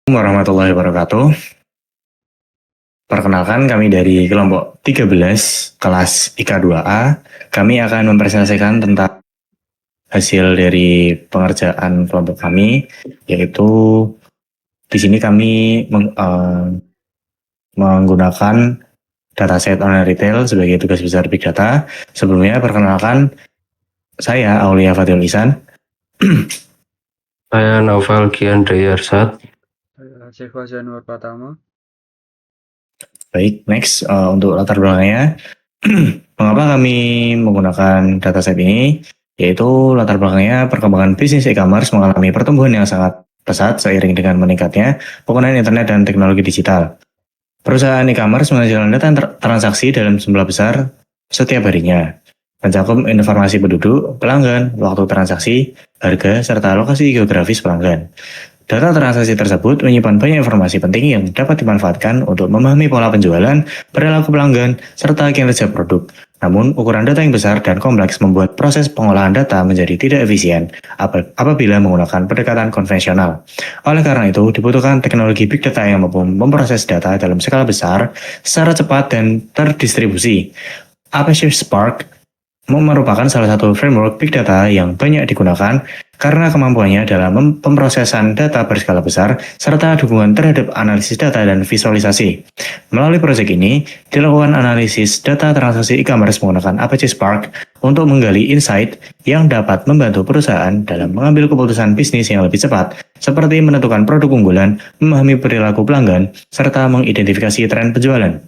Warahmatullahi wabarakatuh. Perkenalkan, kami dari kelompok 13 kelas IK2A. Kami akan mempresentasikan tentang hasil dari pengerjaan kelompok kami, yaitu di sini kami menggunakan dataset online retail sebagai tugas besar Big Data. Sebelumnya, perkenalkan, saya Aulia Fatil Isan. Saya Naufal Giandri Arsad. Saya Syekhwa Zainur Pratama. Baik, next untuk latar belakangnya. Mengapa kami menggunakan dataset ini? Yaitu latar belakangnya perkembangan bisnis e-commerce mengalami pertumbuhan yang sangat pesat seiring dengan meningkatnya penggunaan internet dan teknologi digital. Perusahaan e-commerce menghasilkan data transaksi dalam jumlah besar setiap harinya, mencakup informasi penduduk, pelanggan, waktu transaksi, harga, serta lokasi geografis pelanggan. Data transaksi tersebut menyimpan banyak informasi penting yang dapat dimanfaatkan untuk memahami pola penjualan, perilaku pelanggan, serta kinerja produk. Namun, ukuran data yang besar dan kompleks membuat proses pengolahan data menjadi tidak efisien apabila menggunakan pendekatan konvensional. Oleh karena itu, dibutuhkan teknologi big data yang mampu memproses data dalam skala besar, secara cepat dan terdistribusi. Apache Spark merupakan salah satu framework big data yang banyak digunakan karena kemampuannya dalam pemrosesan data berskala besar serta dukungan terhadap analisis data dan visualisasi. Melalui proyek ini, dilakukan analisis data transaksi e-commerce menggunakan Apache Spark untuk menggali insight yang dapat membantu perusahaan dalam mengambil keputusan bisnis yang lebih cepat, seperti menentukan produk unggulan, memahami perilaku pelanggan, serta mengidentifikasi tren penjualan.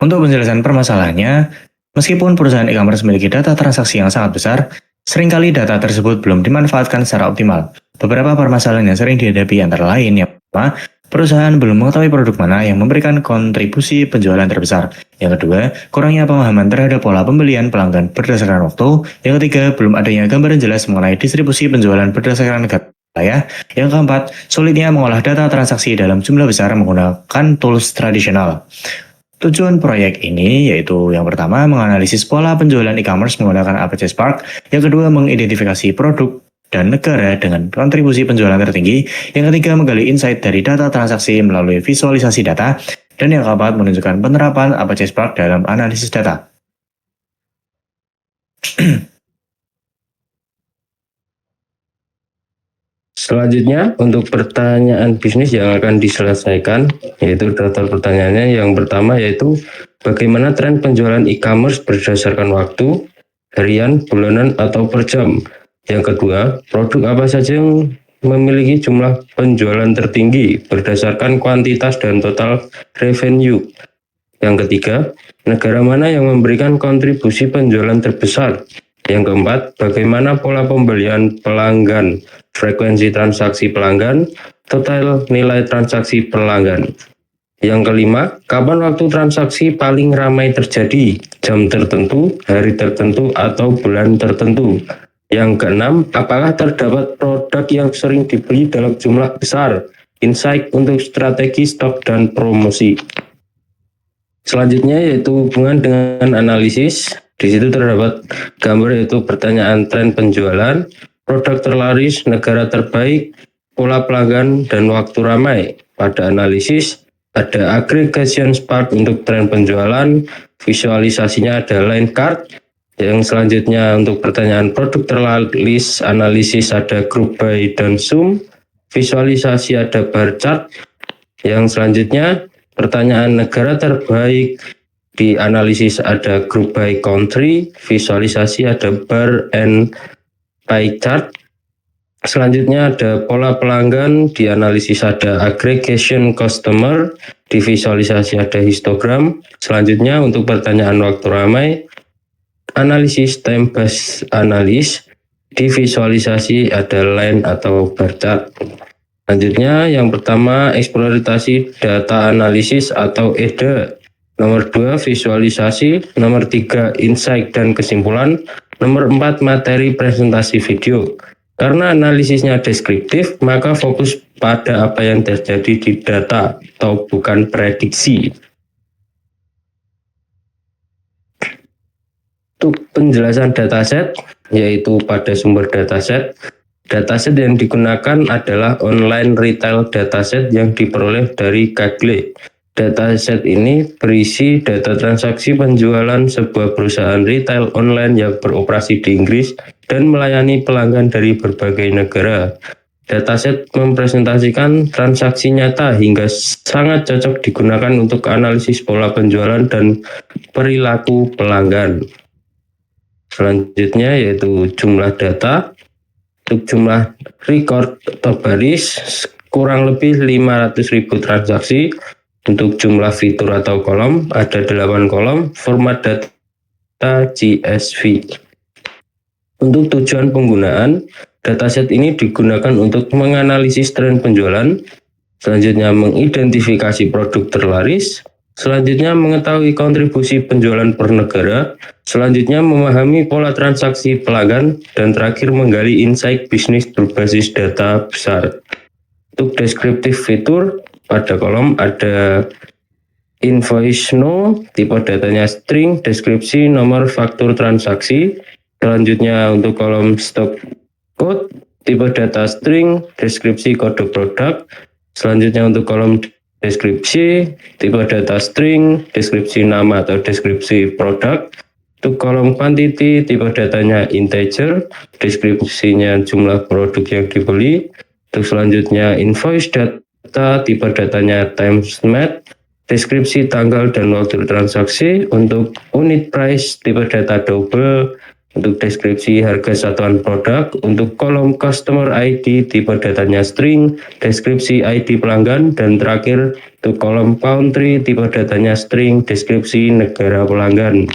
Untuk penjelasan permasalahannya, meskipun perusahaan e-commerce memiliki data transaksi yang sangat besar, seringkali data tersebut belum dimanfaatkan secara optimal. Beberapa permasalahan yang sering dihadapi antara lain yang pertama, perusahaan belum mengetahui produk mana yang memberikan kontribusi penjualan terbesar. Yang kedua, kurangnya pemahaman terhadap pola pembelian pelanggan berdasarkan waktu. Yang ketiga, belum adanya gambaran jelas mengenai distribusi penjualan berdasarkan negara. Yang keempat, sulitnya mengolah data transaksi dalam jumlah besar menggunakan tools tradisional. Tujuan proyek ini yaitu yang pertama menganalisis pola penjualan e-commerce menggunakan Apache Spark, yang kedua mengidentifikasi produk dan negara dengan kontribusi penjualan tertinggi, yang ketiga menggali insight dari data transaksi melalui visualisasi data, dan yang keempat menunjukkan penerapan Apache Spark dalam analisis data. Selanjutnya, untuk pertanyaan bisnis yang akan diselesaikan, yaitu daftar pertanyaannya yang pertama yaitu bagaimana tren penjualan e-commerce berdasarkan waktu, harian, bulanan, atau per jam. Yang kedua, produk apa saja yang memiliki jumlah penjualan tertinggi berdasarkan kuantitas dan total revenue. Yang ketiga, negara mana yang memberikan kontribusi penjualan terbesar. Yang keempat, bagaimana pola pembelian pelanggan, frekuensi transaksi pelanggan, total nilai transaksi pelanggan. Yang kelima, kapan waktu transaksi paling ramai terjadi, jam tertentu, hari tertentu, atau bulan tertentu. Yang keenam, apakah terdapat produk yang sering dibeli dalam jumlah besar, insight untuk strategi stok dan promosi. Selanjutnya yaitu hubungan dengan analisis. Di situ terdapat gambar yaitu pertanyaan tren penjualan, produk terlaris, negara terbaik, pola pelanggan, dan waktu ramai. Pada analisis ada aggregation spark untuk tren penjualan, visualisasinya ada line card. Yang selanjutnya untuk pertanyaan produk terlaris, analisis ada group by dan zoom, visualisasi ada bar chart. Yang selanjutnya pertanyaan negara terbaik, di analisis ada group by country, visualisasi ada bar and pie chart. Selanjutnya ada pola pelanggan, di analisis ada aggregation customer, di visualisasi ada histogram. Selanjutnya untuk pertanyaan waktu ramai, analisis time based analysis, di visualisasi ada line atau bar chart. Selanjutnya yang pertama eksploitasi data analisis atau EDA. Nomor 2 visualisasi, nomor 3 insight dan kesimpulan, nomor 4 materi presentasi video. Karena analisisnya deskriptif, maka fokus pada apa yang terjadi di data atau bukan prediksi. Untuk penjelasan dataset, yaitu pada sumber dataset, Dataset yang digunakan adalah online retail dataset yang diperoleh dari Kaggle. Dataset ini berisi data transaksi penjualan sebuah perusahaan retail online yang beroperasi di Inggris dan melayani pelanggan dari berbagai negara. Dataset mempresentasikan transaksi nyata hingga sangat cocok digunakan untuk analisis pola penjualan dan perilaku pelanggan. Selanjutnya yaitu jumlah data. Untuk jumlah record atau baris kurang lebih 500.000 transaksi. Untuk jumlah fitur atau kolom ada 8 kolom, format data CSV. Untuk tujuan penggunaan, dataset ini digunakan untuk menganalisis tren penjualan, selanjutnya mengidentifikasi produk terlaris, selanjutnya mengetahui kontribusi penjualan per negara, selanjutnya memahami pola transaksi pelanggan, dan terakhir menggali insight bisnis berbasis data besar. Untuk deskriptif fitur, pada kolom ada invoice no, tipe datanya string, deskripsi nomor faktur transaksi. Selanjutnya untuk kolom stock code, tipe data string, deskripsi kode produk. Selanjutnya untuk kolom deskripsi, tipe data string, deskripsi nama atau deskripsi produk. Untuk kolom quantity, tipe datanya integer, deskripsinya jumlah produk yang dibeli. Untuk selanjutnya invoice data, tipe datanya times mat, deskripsi tanggal dan waktu transaksi. Untuk unit price, tipe data double. Untuk deskripsi harga satuan produk. Untuk kolom customer ID, tipe datanya string, deskripsi ID pelanggan. Dan terakhir untuk kolom country, tipe datanya string, deskripsi negara pelanggan.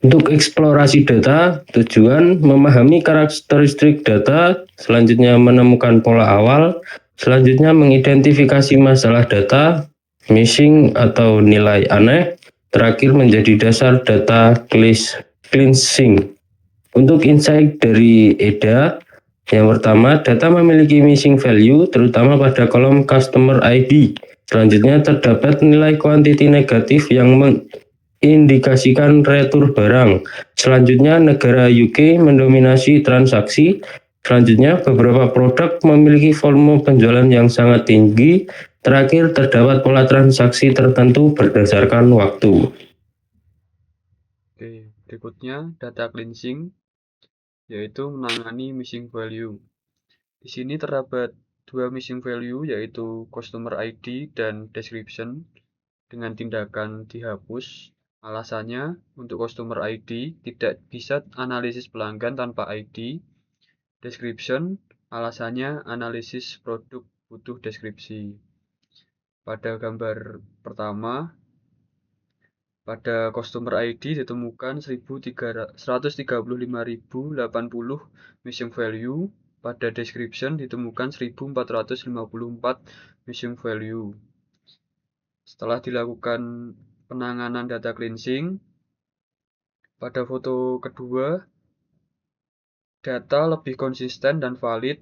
Untuk eksplorasi data, tujuan memahami karakteristik data, selanjutnya menemukan pola awal, selanjutnya mengidentifikasi masalah data, missing atau nilai aneh, terakhir menjadi dasar data cleansing. Untuk insight dari EDA, yang pertama, data memiliki missing value, terutama pada kolom customer ID. Selanjutnya terdapat nilai quantity negatif yang indikasikan retur barang. Selanjutnya negara UK mendominasi transaksi. Selanjutnya beberapa produk memiliki volume penjualan yang sangat tinggi. Terakhir terdapat pola transaksi tertentu berdasarkan waktu. Oke, berikutnya data cleansing, yaitu menangani missing value. Di sini terdapat dua missing value, yaitu customer ID dan description, dengan tindakan dihapus. Alasannya, untuk customer ID tidak bisa analisis pelanggan tanpa ID. Description, alasannya analisis produk butuh deskripsi. Pada gambar pertama, pada customer ID ditemukan 135.080 missing value. Pada description ditemukan 1.454 missing value. Setelah dilakukan penanganan data cleansing, pada foto kedua, data lebih konsisten dan valid,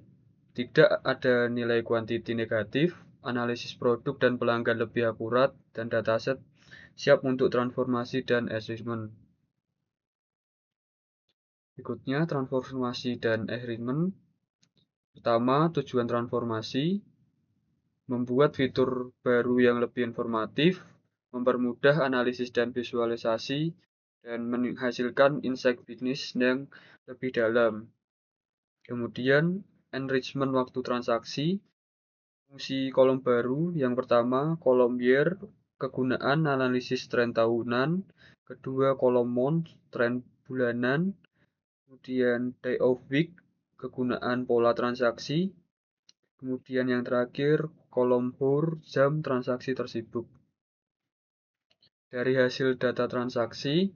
tidak ada nilai kuantiti negatif, analisis produk dan pelanggan lebih akurat, dan dataset siap untuk transformasi dan enrichment. Berikutnya, transformasi dan enrichment. Pertama, tujuan transformasi, membuat fitur baru yang lebih informatif, mempermudah analisis dan visualisasi, dan menghasilkan insight bisnis yang lebih dalam. Kemudian, enrichment waktu transaksi, fungsi kolom baru. Yang pertama, kolom year, kegunaan analisis tren tahunan. Kedua, kolom month, tren bulanan. Kemudian, day of week, kegunaan pola transaksi. Kemudian yang terakhir, kolom hour, jam transaksi tersibuk. Dari hasil data transaksi,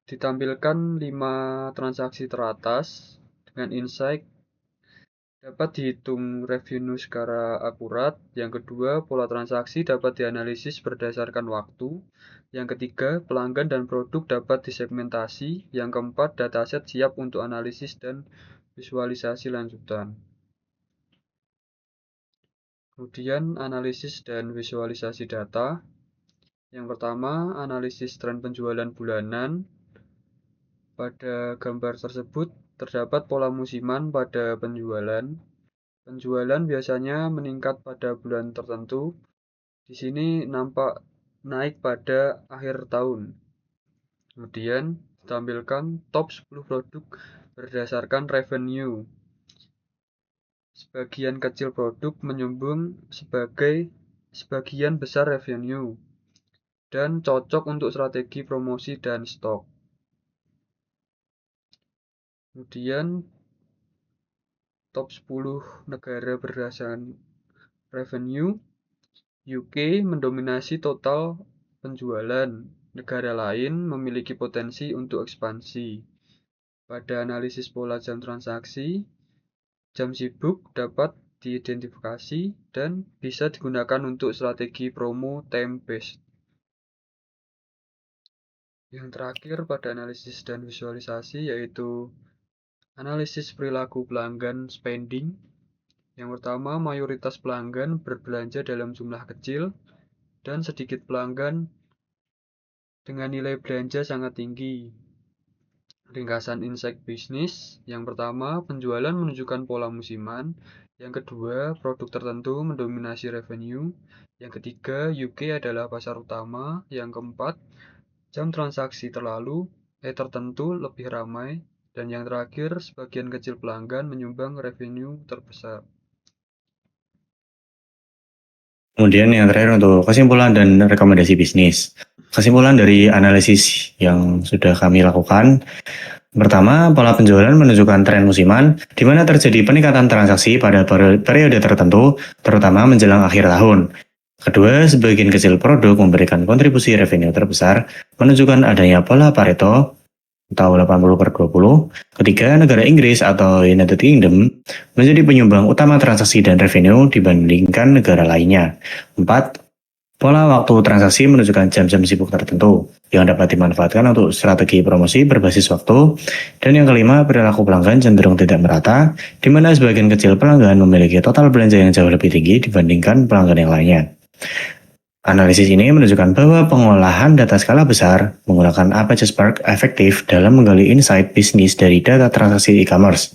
ditampilkan 5 transaksi teratas dengan insight. Dapat dihitung revenue secara akurat. Yang kedua, pola transaksi dapat dianalisis berdasarkan waktu. Yang ketiga, pelanggan dan produk dapat disegmentasi. Yang keempat, dataset siap untuk analisis dan visualisasi lanjutan. Kemudian, analisis dan visualisasi data. Yang pertama, analisis tren penjualan bulanan. Pada gambar tersebut terdapat pola musiman pada penjualan. Penjualan biasanya meningkat pada bulan tertentu. Di sini nampak naik pada akhir tahun. Kemudian ditampilkan top 10 produk berdasarkan revenue. Sebagian kecil produk menyumbang sebagian besar revenue dan cocok untuk strategi promosi dan stok. Kemudian top 10 negara berdasarkan revenue. UK mendominasi total penjualan. Negara lain memiliki potensi untuk ekspansi. Pada analisis pola jam transaksi, jam sibuk dapat diidentifikasi dan bisa digunakan untuk strategi promo time-based. Yang terakhir pada analisis dan visualisasi yaitu analisis perilaku pelanggan spending. Yang pertama, mayoritas pelanggan berbelanja dalam jumlah kecil dan sedikit pelanggan dengan nilai belanja sangat tinggi. Ringkasan insight bisnis. Yang pertama, penjualan menunjukkan pola musiman. Yang kedua, produk tertentu mendominasi revenue. Yang ketiga, UK adalah pasar utama. Yang keempat, jam transaksi tertentu lebih ramai. Dan yang terakhir, sebagian kecil pelanggan menyumbang revenue terbesar. Kemudian yang terakhir untuk kesimpulan dan rekomendasi bisnis. Kesimpulan dari analisis yang sudah kami lakukan. Pertama, pola penjualan menunjukkan tren musiman, di mana terjadi peningkatan transaksi pada periode tertentu, terutama menjelang akhir tahun. Kedua, sebagian kecil produk memberikan kontribusi revenue terbesar, menunjukkan adanya pola Pareto atau 80/20. Ketiga, negara Inggris atau United Kingdom menjadi penyumbang utama transaksi dan revenue dibandingkan negara lainnya. 4. Pola waktu transaksi menunjukkan jam-jam sibuk tertentu yang dapat dimanfaatkan untuk strategi promosi berbasis waktu. Dan yang kelima, perilaku pelanggan cenderung tidak merata, di mana sebagian kecil pelanggan memiliki total belanja yang jauh lebih tinggi dibandingkan pelanggan yang lainnya. Analisis ini menunjukkan bahwa pengolahan data skala besar menggunakan Apache Spark efektif dalam menggali insight bisnis dari data transaksi e-commerce.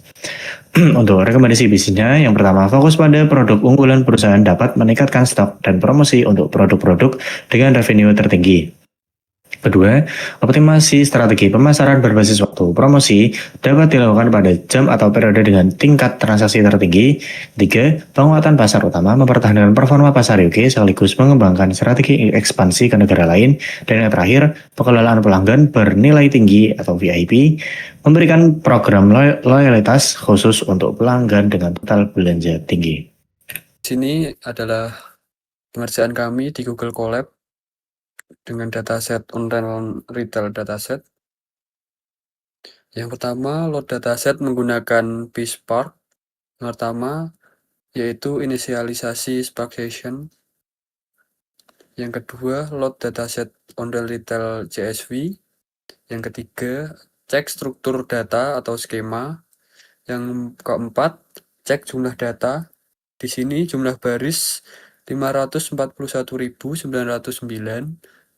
Untuk rekomendasi bisnisnya, yang pertama fokus pada produk unggulan perusahaan dapat meningkatkan stok dan promosi untuk produk-produk dengan revenue tertinggi. Kedua, optimasi strategi pemasaran berbasis waktu. Promosi dapat dilakukan pada jam atau periode dengan tingkat transaksi tertinggi. Tiga, penguatan pasar utama mempertahankan performa pasar UK sekaligus mengembangkan strategi ekspansi ke negara lain. Dan yang terakhir, pengelolaan pelanggan bernilai tinggi atau VIP memberikan program loyalitas khusus untuk pelanggan dengan total belanja tinggi. Di sini adalah pengerjaan kami di Google Colab dengan dataset online retail dataset. Yang pertama, load dataset menggunakan PSpark. Yang pertama, yaitu inisialisasi Spark Session. Yang kedua, load dataset online retail CSV. Yang ketiga, cek struktur data atau skema. Yang keempat, cek jumlah data. Di sini jumlah baris 541.909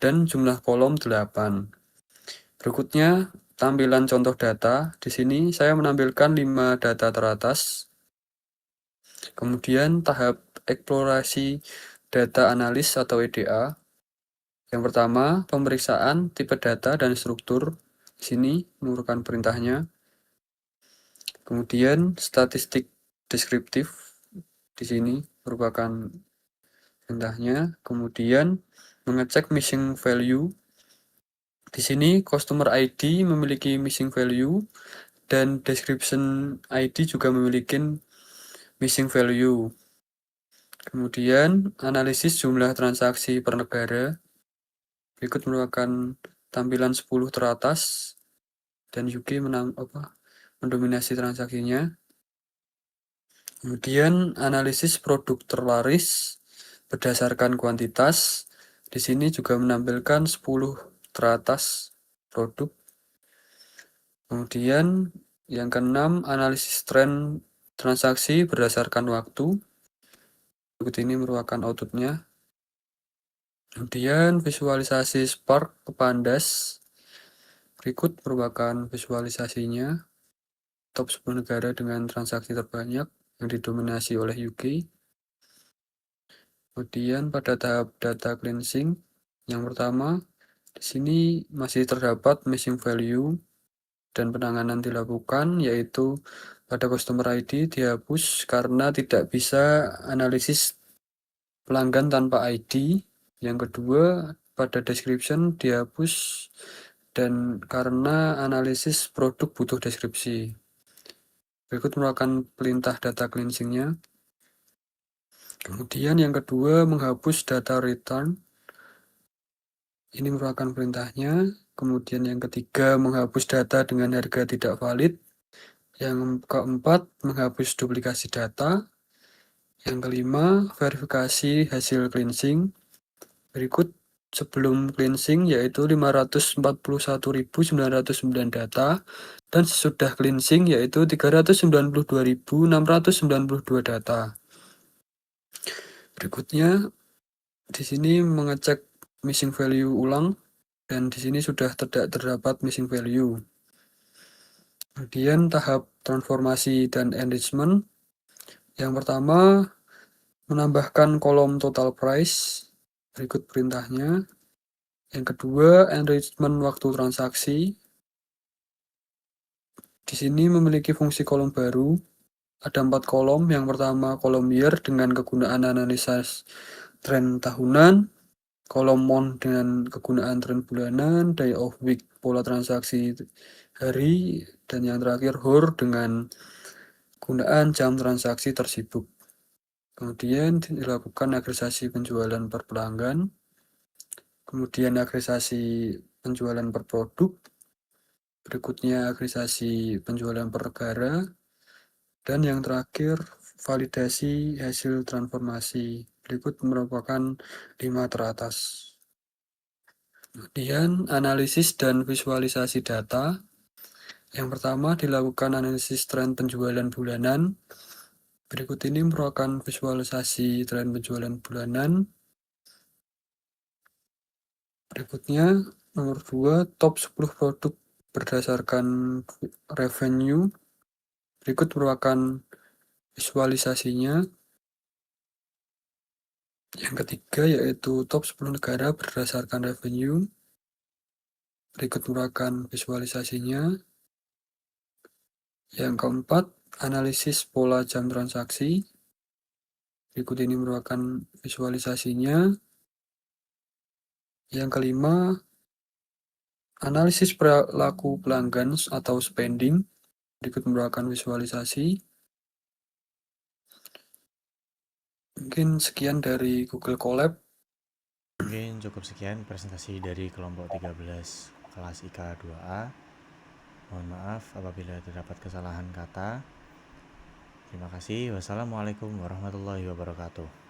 dan jumlah kolom 8. Berikutnya, tampilan contoh data. Di sini saya menampilkan 5 data teratas. Kemudian tahap eksplorasi data analis atau EDA. Yang pertama, pemeriksaan tipe data dan struktur. Di sini merupakan perintahnya. Kemudian statistik deskriptif. Di sini merupakan perintahnya. Kemudian mengecek missing value. Di sini customer ID memiliki missing value dan description ID juga memiliki missing value. Kemudian analisis jumlah transaksi per negara. Berikut merupakan tampilan 10 teratas dan UK mendominasi transaksinya. Kemudian analisis produk terlaris berdasarkan kuantitas. Di sini juga menampilkan 10 teratas produk. Kemudian yang keenam, analisis tren transaksi berdasarkan waktu. Berikut ini merupakan outputnya. Kemudian visualisasi Spark ke Pandas. Berikut merupakan visualisasinya top 10 negara dengan transaksi terbanyak yang didominasi oleh UK. Kemudian pada tahap data cleansing, yang pertama, di sini masih terdapat missing value dan penanganan dilakukan, yaitu pada customer ID dihapus karena tidak bisa analisis pelanggan tanpa ID. Yang kedua, pada description dihapus dan karena analisis produk butuh deskripsi. Berikut merupakan perintah data cleansingnya. Kemudian yang kedua, menghapus data return. Ini merupakan perintahnya. Kemudian yang ketiga, menghapus data dengan harga tidak valid. Yang keempat, menghapus duplikasi data. Yang kelima, verifikasi hasil cleansing. Berikut sebelum cleansing yaitu 541.909 data dan sesudah cleansing yaitu 392.692 data. Berikutnya di sini mengecek missing value ulang dan di sini sudah terdapat missing value. Kemudian tahap transformasi dan enrichment. Yang pertama, menambahkan kolom total price. Berikut perintahnya. Yang kedua, enrichment waktu transaksi. Di sini memiliki fungsi kolom baru. Ada 4 kolom. Yang pertama, kolom year dengan kegunaan analisis tren tahunan. Kolom month dengan kegunaan tren bulanan. Day of week, pola transaksi hari. Dan yang terakhir, hour dengan kegunaan jam transaksi tersibuk. Kemudian dilakukan agregasi penjualan per pelanggan. Kemudian agregasi penjualan per produk. Berikutnya agregasi penjualan per negara. Dan yang terakhir, validasi hasil transformasi. Berikut merupakan 5 teratas. Kemudian analisis dan visualisasi data. Yang pertama dilakukan analisis tren penjualan bulanan. Berikut ini merupakan visualisasi tren penjualan bulanan. Berikutnya nomor 2, top 10 produk berdasarkan revenue. Berikut merupakan visualisasinya. Yang ketiga yaitu top 10 negara berdasarkan revenue. Berikut merupakan visualisasinya. Yang keempat, analisis pola jam transaksi. Berikut ini merupakan visualisasinya. Yang kelima, analisis perilaku pelanggan atau spending. Berikut merupakan visualisasi. Mungkin sekian dari Google Colab. Mungkin cukup sekian presentasi dari kelompok 13 kelas IK 2A. Mohon maaf apabila terdapat kesalahan kata. Terima kasih. Wassalamualaikum warahmatullahi wabarakatuh.